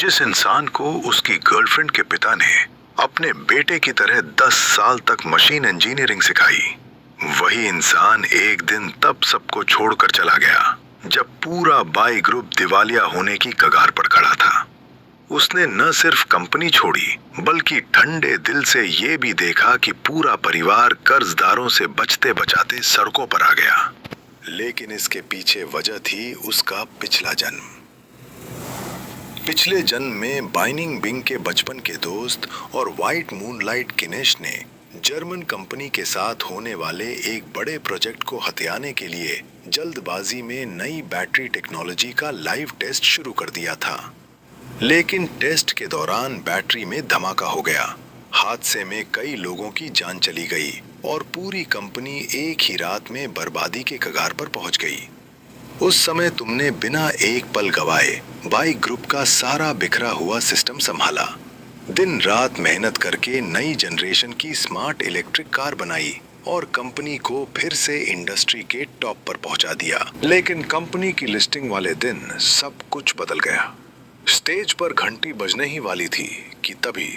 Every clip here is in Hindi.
जिस इंसान को उसकी गर्लफ्रेंड के पिता ने अपने बेटे की तरह 10 साल तक मशीन इंजीनियरिंग सिखाई, वही इंसान एक दिन तब सबको छोड़कर चला गया जब पूरा बाई ग्रुप दिवालिया होने की कगार पर खड़ा था। उसने न सिर्फ कंपनी छोड़ी बल्कि ठंडे दिल से ये भी देखा कि पूरा परिवार कर्जदारों से बचते बचाते सड़कों पर आ गया। लेकिन इसके पीछे वजह थी उसका पिछला जन्म। पिछले जन्म में बाइनिंग बिंग के बचपन के दोस्त और व्हाइट मूनलाइट किनेश ने जर्मन कंपनी के साथ होने वाले एक बड़े प्रोजेक्ट को हथियाने के लिए जल्दबाजी में नई बैटरी टेक्नोलॉजी का लाइव टेस्ट शुरू कर दिया था। लेकिन टेस्ट के दौरान बैटरी में धमाका हो गया। हादसे में कई लोगों की जान चली गई और पूरी कंपनी एक ही रात में बर्बादी के कगार पर पहुंच गई। उस समय तुमने बिना एक पल गवाए बाई ग्रुप का सारा बिखरा हुआ सिस्टम संभाला। दिन रात मेहनत करके नई जनरेशन की स्मार्ट इलेक्ट्रिक कार बनाई और कंपनी को फिर से इंडस्ट्री के टॉप पर पहुंचा दिया। लेकिन कंपनी की लिस्टिंग वाले दिन सब कुछ बदल गया। स्टेज पर घंटी बजने ही वाली थी कि तभी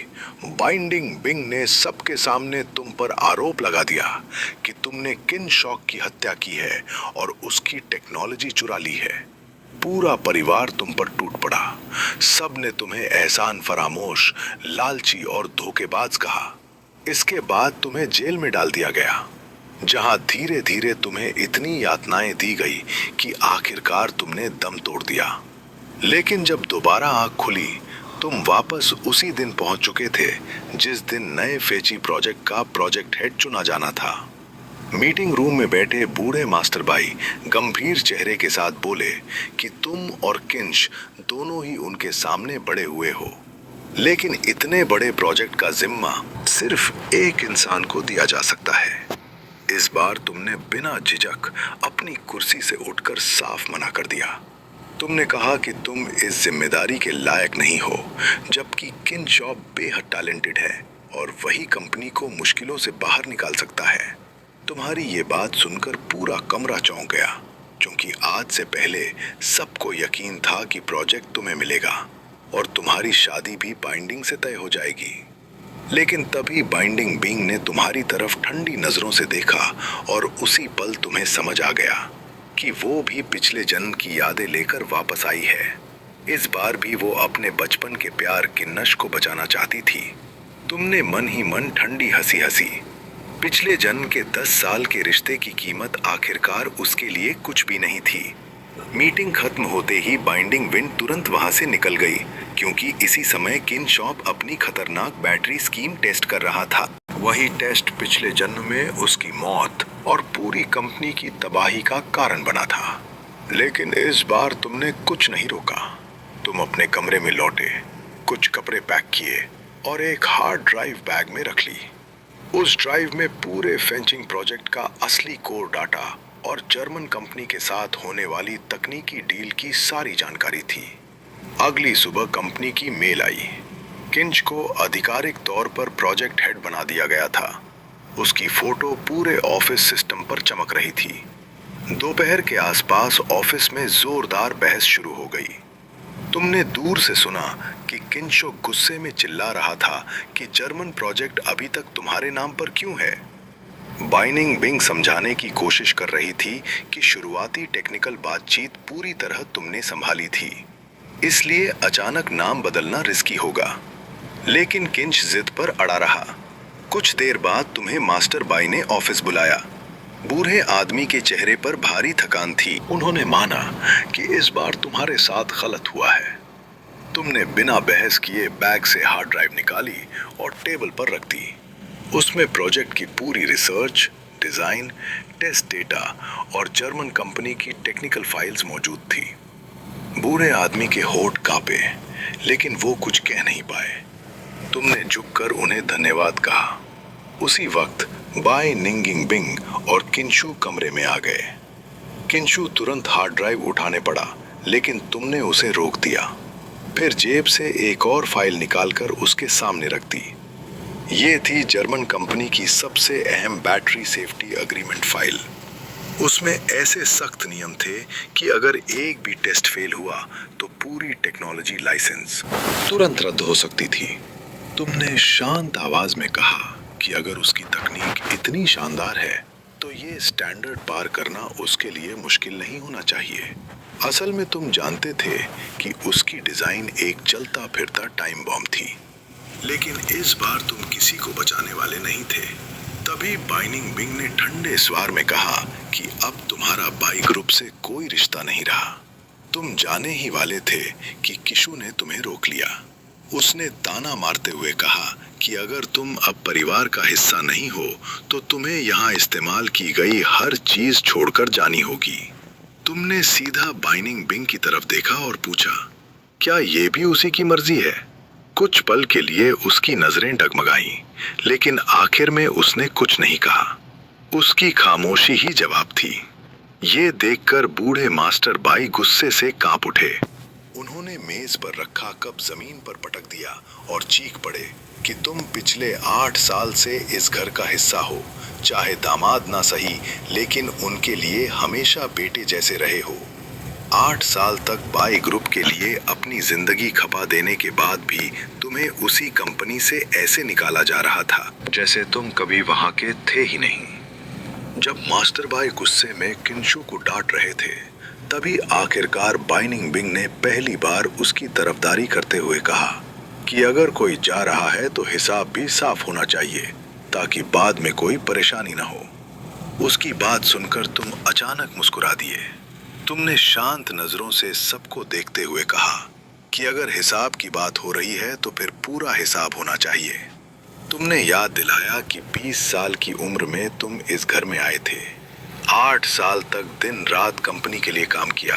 बाइंडिंग बिंग ने सबके सामने तुम पर आरोप लगा दिया कि तुमने किनशॉक की हत्या की है और उसकी टेक्नोलॉजी चुरा ली है। पूरा परिवार तुम पर टूट पड़ा। सबने तुम्हें एहसान फरामोश, लालची और धोखेबाज कहा। इसके बाद तुम्हें जेल में डाल दिया गया, जहां धीरे धीरे तुम्हें इतनी यातनाएं दी गई कि आखिरकार तुमने दम तोड़ दिया। लेकिन जब दोबारा आंख खुली, तुम वापस उसी दिन पहुंच चुके थे जिस दिन नए फेची प्रोजेक्ट का प्रोजेक्ट हेड चुना जाना था। मीटिंग रूम में बैठे बूढ़े मास्टर भाई गंभीर चेहरे के साथ बोले कि तुम और किंच दोनों ही उनके सामने बड़े हुए हो, लेकिन इतने बड़े प्रोजेक्ट का जिम्मा सिर्फ एक इंसान को दिया जा सकता है। इस बार तुमने बिना झिझक अपनी कुर्सी से उठकर साफ मना कर दिया। तुमने कहा कि तुम इस जिम्मेदारी के लायक नहीं हो, जबकि किनशॉप बेहद टैलेंटेड है और वही कंपनी को मुश्किलों से बाहर निकाल सकता है। तुम्हारी ये बात सुनकर पूरा कमरा चौंक गया, क्योंकि आज से पहले सबको यकीन था कि प्रोजेक्ट तुम्हें मिलेगा और तुम्हारी शादी भी बाइंडिंग से तय हो जाएगी। लेकिन तभी बाइंडिंग बिंग ने तुम्हारी तरफ ठंडी नजरों से देखा और उसी पल तुम्हें समझ आ गया कि वो भी पिछले जन्म की यादें लेकर वापस आई है। इस बार भी वो अपने बचपन के प्यार किन्नश को बचाना चाहती थी। तुमने मन ही मन ठंडी हंसी हंसी। पिछले जन्म के 10 साल के रिश्ते की कीमत आखिरकार उसके लिए कुछ भी नहीं थी। मीटिंग खत्म होते ही बाइंडिंग विंड तुरंत वहां से निकल गई, क्योंकि इसी समय किनशॉप अपनी खतरनाक बैटरी स्कीम टेस्ट कर रहा था। वही टेस्ट पिछले जन्म में उसकी मौत और पूरी कंपनी की तबाही का कारण बना था। लेकिन इस बार तुमने कुछ नहीं रोका। तुम अपने कमरे में लौटे, कुछ कपड़े पैक किए और एक हार्ड ड्राइव बैग में रख ली। उस ड्राइव में पूरे फेंचिंग प्रोजेक्ट का असली कोर डाटा और जर्मन कंपनी के साथ होने वाली तकनीकी डील की सारी जानकारी थी। अगली सुबह कंपनी की मेल आई। किंच को आधिकारिक तौर पर प्रोजेक्ट हेड बना दिया गया था। उसकी फोटो पूरे ऑफिस सिस्टम पर चमक रही थी। दोपहर के आसपास ऑफिस में जोरदार बहस शुरू हो गई। तुमने दूर से सुना कि किंचो गुस्से में चिल्ला रहा था कि जर्मन प्रोजेक्ट अभी तक तुम्हारे नाम पर क्यों है। बाइनिंग बिंग समझाने की कोशिश कर रही थी कि शुरुआती टेक्निकल बातचीत पूरी तरह तुमने संभाली थी, इसलिए अचानक नाम बदलना रिस्की होगा। लेकिन किंच जिद पर अड़ा रहा। कुछ देर बाद तुम्हें मास्टर बाई ने ऑफिस बुलाया। बूढ़े आदमी के चेहरे पर भारी थकान थी। उन्होंने माना कि इस बार तुम्हारे साथ गलत हुआ है। तुमने बिना बहस किए बैग से हार्ड ड्राइव निकाली और टेबल पर रख दी। उसमें प्रोजेक्ट की पूरी रिसर्च, डिजाइन, टेस्ट डेटा और जर्मन कंपनी की टेक्निकल फाइल्स मौजूद थी। बूढ़े आदमी के होंठ कांपे, लेकिन वो कुछ कह नहीं पाए। तुमने झुककर उन्हें धन्यवाद कहा। उसी वक्त बाई निंगिंग बिंग और किंशु कमरे में आ गए। किंशु तुरंत हार्ड ड्राइव उठाने पड़ा, लेकिन तुमने उसे रोक दिया। फिर जेब से एक और फाइल निकालकर उसके सामने रख दी। ये थी जर्मन कंपनी की सबसे अहम बैटरी सेफ्टी एग्रीमेंट फाइल। उसमें ऐसे सख्त नियम थे कि अगर एक भी टेस्ट फेल हुआ तो पूरी टेक्नोलॉजी लाइसेंस तुरंत रद्द हो सकती थी। तुमने शांत आवाज में कहा कि अगर उसकी तकनीक इतनी शानदार है तो ये स्टैंडर्ड पार करना उसके लिए मुश्किल नहीं होना चाहिए। असल में तुम जानते थे कि उसकी डिजाइन एक चलता फिरता टाइम बॉम्ब थी, लेकिन इस बार तुम किसी को बचाने वाले नहीं थे। तभी बाइनिंग बिंग ने ठंडे स्वर में कहा कि अब तुम्हारा बाई ग्रुप से कोई रिश्ता नहीं रहा। तुम जाने ही वाले थे कि किशु ने तुम्हें रोक लिया। उसने ताना मारते हुए कहा कि अगर तुम अब परिवार का हिस्सा नहीं हो तो तुम्हें यहाँ इस्तेमाल की गई हर चीज छोड़कर जानी होगी। तुमने सीधा बाइनिंग बिंग की तरफ देखा और पूछा, क्या ये भी उसी की मर्जी है? कुछ पल के लिए उसकी नजरें डगमगाईं, लेकिन आखिर में उसने कुछ नहीं कहा। उसकी खामोशी ही जवाब थी। ये देखकर बूढ़े मास्टर बाई गुस्से से कांप उठे। उन्होंने मेज पर रखा कप जमीन पर पटक दिया और चीख पड़े कि तुम पिछले 8 साल से इस घर का हिस्सा हो, चाहे दामाद ना सही, लेकिन उनके लिए हमेशा बेटे जैसे रहे हो। 8 साल तक बाई ग्रुप के लिए अपनी जिंदगी खपा देने के बाद भी तुम्हें उसी कंपनी से ऐसे निकाला जा रहा था जैसे तुम कभी वहां के थे ही नहीं। जब मास्टर बाई गुस्से में किंशु को डांट रहे थे, तभी आखिरकार बाइनिंग बिंग ने पहली बार उसकी तरफदारी करते हुए कहा कि अगर कोई जा रहा है तो हिसाब भी साफ होना चाहिए ताकि बाद में कोई परेशानी ना हो। उसकी बात सुनकर तुम अचानक मुस्कुरा दिए। तुमने शांत नजरों से सबको देखते हुए कहा कि अगर हिसाब की बात हो रही है तो फिर पूरा हिसाब होना चाहिए। तुमने याद दिलाया कि 20 साल की उम्र में तुम इस घर में आए थे। 8 साल तक दिन रात कंपनी के लिए काम किया।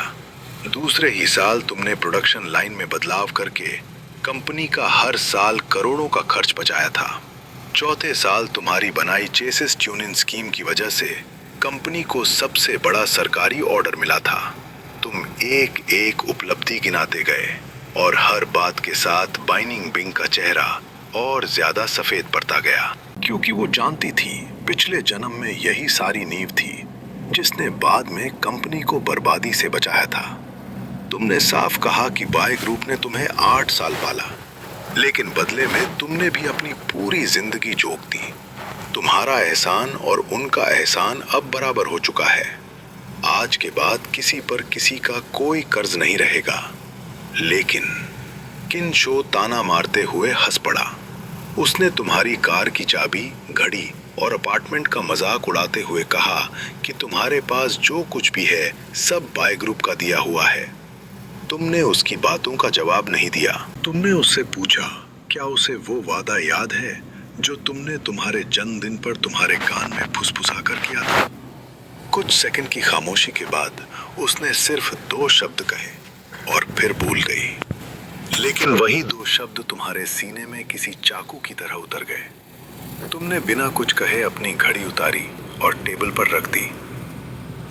दूसरे ही साल तुमने प्रोडक्शन लाइन में बदलाव करके कंपनी का हर साल करोड़ों का खर्च बचाया था। चौथे साल तुम्हारी बनाई चेसिस ट्यूनिंग स्कीम की वजह से कंपनी को सबसे बड़ा सरकारी ऑर्डर मिला था। तुम एक एक उपलब्धि गिनाते गए और हर बात के साथ बाइनिंग बिंग का चेहरा और ज्यादा सफेद पड़ता गया, क्योंकि वो जानती थी पिछले जन्म में यही सारी नींव थी जिसने बाद में कंपनी को बर्बादी से बचाया था। तुमने साफ कहा कि बाई ग्रुप ने तुम्हें 8 साल पाला, लेकिन बदले में तुमने भी अपनी पूरी जिंदगी झोंक दी। तुम्हारा एहसान और उनका एहसान अब बराबर हो चुका है। आज के बाद किसी पर किसी का कोई कर्ज नहीं रहेगा। लेकिन किंशो ताना मारते हुए हंस पड़ा। उसने तुम्हारी कार की चाबी, घड़ी और अपार्टमेंट का मजाक उड़ाते हुए कहा कि तुम्हारे पास जो कुछ भी है सब बाई ग्रुप का दिया हुआ है। तुमने उसकी बातों का जवाब नहीं दिया। तुमने उससे पूछा, क्या उसे वो वादा याद है जो तुमने तुम्हारे जन्मदिन पर तुम्हारे कान में फुसफुसा कर किया था? कुछ सेकंड की खामोशी के बाद उसने सिर्फ 2 शब्द कहे और फिर भूल गई। लेकिन वही 2 शब्द तुम्हारे सीने में किसी चाकू की तरह उतर गए। तुमने बिना कुछ कहे अपनी घड़ी उतारी और टेबल पर रख दी।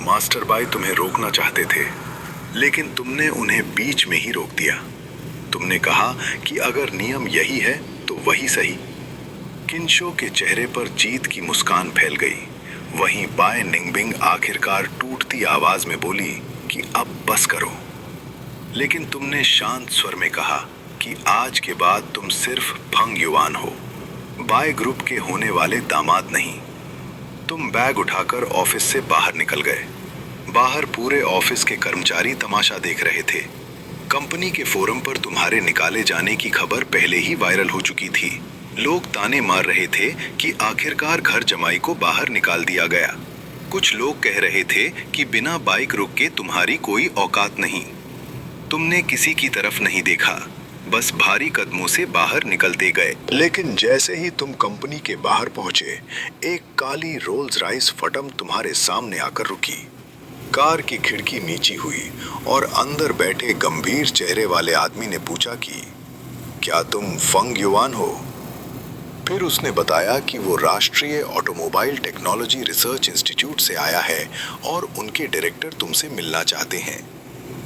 मास्टर बाई तुम्हें रोकना चाहते थे, लेकिन तुमने उन्हें बीच में ही रोक दिया। तुमने कहा कि अगर नियम यही है तो वही सही। किंशो के चेहरे पर जीत की मुस्कान फैल गई। वहीं बाय निंगबिंग आखिरकार टूटती आवाज में बोली कि अब बस करो। लेकिन तुमने शांत स्वर में कहा कि आज के बाद तुम सिर्फ फंग युवान हो, बाय ग्रुप के होने वाले दामाद नहीं। तुम बैग उठाकर ऑफिस से बाहर निकल गए। बाहर पूरे ऑफिस के कर्मचारी तमाशा देख रहे थे। कंपनी के फोरम पर तुम्हारे निकाले जाने की खबर पहले ही वायरल हो चुकी थी। लोग ताने मार रहे थे कि आखिरकार घर जमाई को बाहर निकाल दिया गया। कुछ लोग कह रहे थे कि बिना बाइक रुक के तुम्हारी कोई औकात नहीं। तुमने किसी की तरफ नहीं देखा, बस भारी कदमों से बाहर निकलते गए। लेकिन जैसे ही तुम कंपनी के बाहर पहुंचे, एक काली रोल्स रॉयस फटम तुम्हारे सामने आकर रुकी। कार की खिड़की नीची हुई और अंदर बैठे गंभीर चेहरे वाले आदमी ने पूछा कि क्या तुम फंग युवान हो? फिर उसने बताया कि वो राष्ट्रीय ऑटोमोबाइल टेक्नोलॉजी रिसर्च इंस्टीट्यूट से आया है और उनके डायरेक्टर तुमसे मिलना चाहते हैं।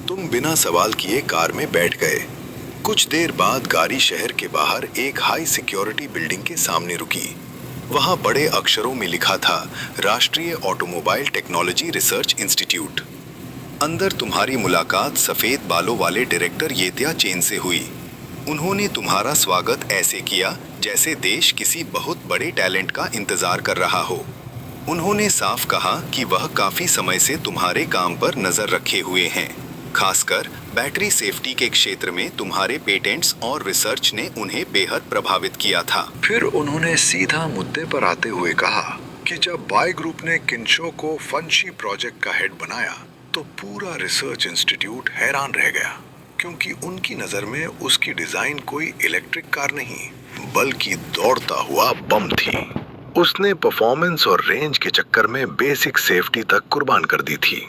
तुम बिना सवाल किए कार में बैठ गए। कुछ देर बाद गाड़ी शहर के बाहर एक हाई सिक्योरिटी बिल्डिंग के सामने रुकी। वहां बड़े अक्षरों में लिखा था राष्ट्रीय ऑटोमोबाइल टेक्नोलॉजी रिसर्च इंस्टीट्यूट। अंदर तुम्हारी मुलाकात सफेद बालों वाले डायरेक्टर येतिया चेन से हुई। उन्होंने तुम्हारा स्वागत ऐसे किया जैसे देश किसी बहुत बड़े टैलेंट का इंतजार कर रहा हो। उन्होंने साफ कहा कि वह काफी समय से तुम्हारे काम पर नजर रखे हुए हैं। खासकर बैटरी सेफ्टी के क्षेत्र में तुम्हारे पेटेंट्स और रिसर्च ने उन्हें बेहद प्रभावित किया था। फिर उन्होंने सीधा मुद्दे पर आते हुए कहा कि जब बाय ग्रुप ने किंशो को फंशी प्रोजेक्ट का हेड बनाया तो पूरा रिसर्च इंस्टीट्यूट हैरान रह गया, क्योंकि उनकी नजर में उसकी डिजाइन कोई इलेक्ट्रिक कार नहीं बल्कि दौड़ता हुआ बम थी। उसने परफॉर्मेंस और रेंज के चक्कर में बेसिक सेफ्टी तक कुर्बान कर दी थी।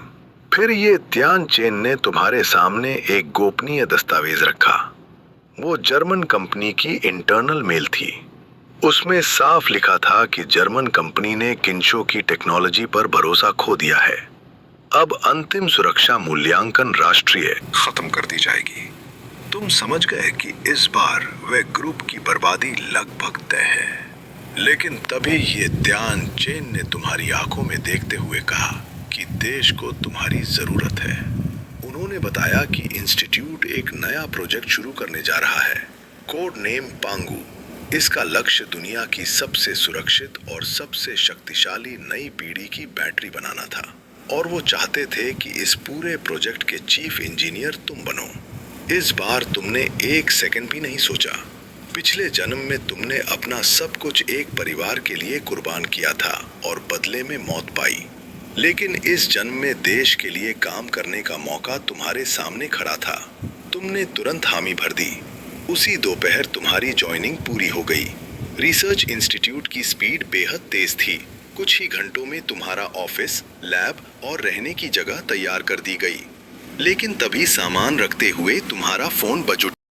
फिर ये त्यान चेन ने तुम्हारे सामने एक गोपनीय दस्तावेज रखा। वो जर्मन कंपनी की इंटरनल मेल थी। उसमें साफ लिखा था कि जर्मन कंपनी ने किंशो की टेक्नोलॉजी पर भरोसा खो दिया है। अब अंतिम सुरक्षा मूल्यांकन राष्ट्रीय खत्म कर दी जाएगी। तुम समझ गए कि इस बार वे ग्रुप की बर्बादी लगभग तय है। लेकिन तभी ये त्यान चेन ने तुम्हारी आंखों में देखते हुए कहा कि देश को तुम्हारी जरूरत है। उन्होंने बताया कि इंस्टीट्यूट एक नया प्रोजेक्ट शुरू करने जा रहा है, कोड नेम पांगू। इसका लक्ष्य दुनिया की सबसे सुरक्षित और सबसे शक्तिशाली नई पीढ़ी की बैटरी बनाना था, और वो चाहते थे कि इस पूरे प्रोजेक्ट के चीफ इंजीनियर तुम बनो। इस बार तुमने एक सेकंड भी नहीं सोचा। पिछले जन्म में तुमने अपना सब कुछ एक परिवार के लिए कुर्बान किया था और बदले में मौत पाई, लेकिन इस जन्म में देश के लिए काम करने का मौका तुम्हारे सामने खड़ा था। तुमने तुरंत हामी भर दी। उसी दोपहर तुम्हारी ज्वाइनिंग पूरी हो गई। रिसर्च इंस्टीट्यूट की स्पीड बेहद तेज थी। कुछ ही घंटों में तुम्हारा ऑफिस, लैब और रहने की जगह तैयार कर दी गई। लेकिन तभी सामान रखते हुए तुम्हारा फोन बज